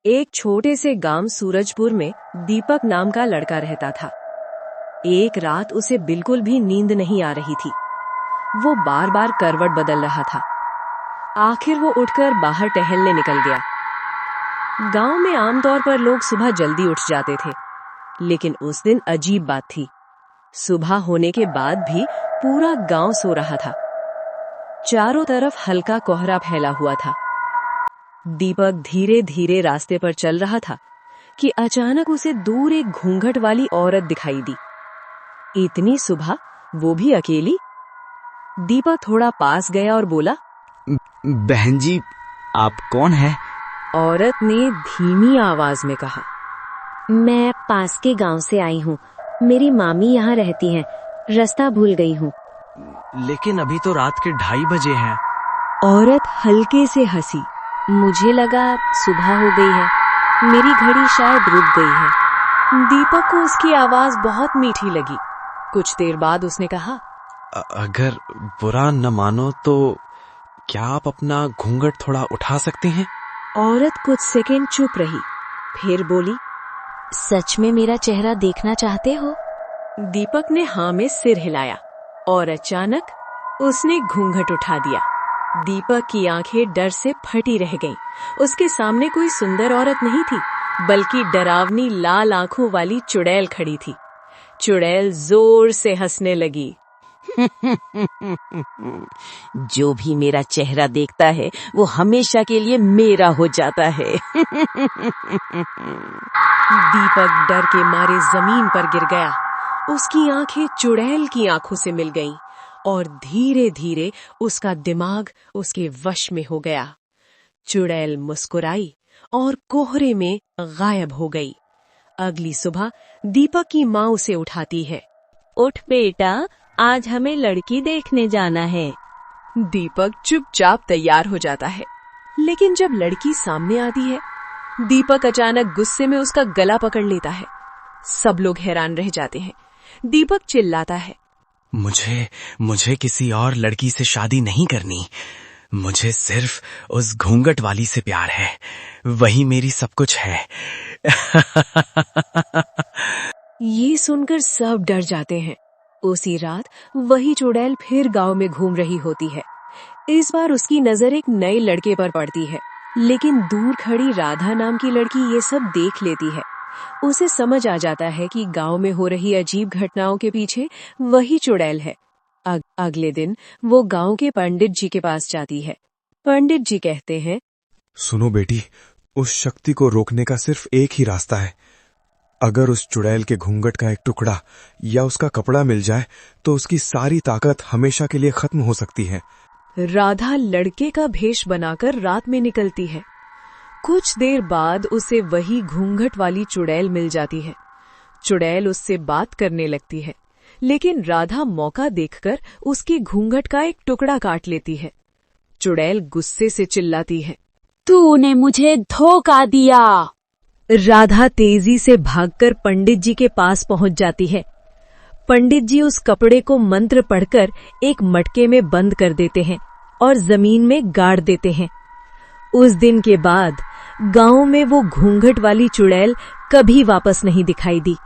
एक छोटे से गांव सूरजपुर में दीपक नाम का लड़का रहता था। एक रात उसे बिल्कुल भी नींद नहीं आ रही थी। वो बार बार करवट बदल रहा था। आखिर वो उठकर बाहर टहलने निकल गया। गांव में आमतौर पर लोग सुबह जल्दी उठ जाते थे, लेकिन उस दिन अजीब बात थी। सुबह होने के बाद भी पूरा गांव सो रहा था। चारों तरफ हल्का कोहरा फैला हुआ था। दीपक धीरे धीरे रास्ते पर चल रहा था कि अचानक उसे दूर एक घूंघट वाली औरत दिखाई दी। इतनी सुबह, वो भी अकेली। दीपक थोड़ा पास गया और बोला, बहन जी, आप कौन है? औरत ने धीमी आवाज में कहा, मैं पास के गांव से आई हूँ। मेरी मामी यहाँ रहती हैं। रास्ता भूल गई हूँ। लेकिन अभी तो रात के 2:30 बजे हैं। औरत हल्के से हंसी। मुझे लगा सुबह हो गई है। मेरी घड़ी शायद रुक गई है। दीपक को उसकी आवाज बहुत मीठी लगी। कुछ देर बाद उसने कहा, अगर बुरा न मानो तो क्या आप अपना घूंघट थोड़ा उठा सकते हैं? औरत कुछ सेकंड चुप रही, फिर बोली, सच में मेरा चेहरा देखना चाहते हो? दीपक ने हाँ में सिर हिलाया और अचानक उसने घूंघट उठा दिया। दीपक की आंखें डर से फटी रह गईं। उसके सामने कोई सुंदर औरत नहीं थी, बल्कि डरावनी लाल आंखों वाली चुड़ैल खड़ी थी। चुड़ैल जोर से हंसने लगी। जो भी मेरा चेहरा देखता है वो हमेशा के लिए मेरा हो जाता है। दीपक डर के मारे जमीन पर गिर गया। उसकी आंखें चुड़ैल की आंखों से मिल गईं और धीरे धीरे उसका दिमाग उसके वश में हो गया। चुड़ैल मुस्कुराई और कोहरे में गायब हो गई। अगली सुबह दीपक की माँ उसे उठाती है। उठ बेटा, आज हमें लड़की देखने जाना है। दीपक चुपचाप तैयार हो जाता है, लेकिन जब लड़की सामने आती है, दीपक अचानक गुस्से में उसका गला पकड़ लेता है। सब लोग हैरान रह जाते हैं। दीपक चिल्लाता है, मुझे किसी और लड़की से शादी नहीं करनी। मुझे सिर्फ उस घूंघट वाली से प्यार है। वही मेरी सब कुछ है। ये सुनकर सब डर जाते हैं। उसी रात वही चुड़ैल फिर गांव में घूम रही होती है। इस बार उसकी नजर एक नए लड़के पर पड़ती है, लेकिन दूर खड़ी राधा नाम की लड़की ये सब देख लेती है। उसे समझ आ जाता है कि गांव में हो रही अजीब घटनाओं के पीछे वही चुड़ैल है। अगले दिन वो गांव के पंडित जी के पास जाती है। पंडित जी कहते हैं, सुनो बेटी, उस शक्ति को रोकने का सिर्फ एक ही रास्ता है। अगर उस चुड़ैल के घूंघट का एक टुकड़ा या उसका कपड़ा मिल जाए तो उसकी सारी ताकत हमेशा के लिए खत्म हो सकती है। राधा लड़के का भेष बनाकर रात में निकलती है। कुछ देर बाद उसे वही घूंघट वाली चुड़ैल मिल जाती है। चुड़ैल उससे बात करने लगती है, लेकिन राधा मौका देखकर उसके घूंघट का एक टुकड़ा काट लेती है। चुड़ैल गुस्से से चिल्लाती है, तूने मुझे धोखा दिया। राधा तेजी से भागकर पंडित जी के पास पहुंच जाती है। पंडित जी उस कपड़े को मंत्र पढ़कर एक मटके में बंद कर देते हैं और जमीन में गाड़ देते हैं। उस दिन के बाद गांव में वो घूंघट वाली चुड़ैल कभी वापस नहीं दिखाई दी।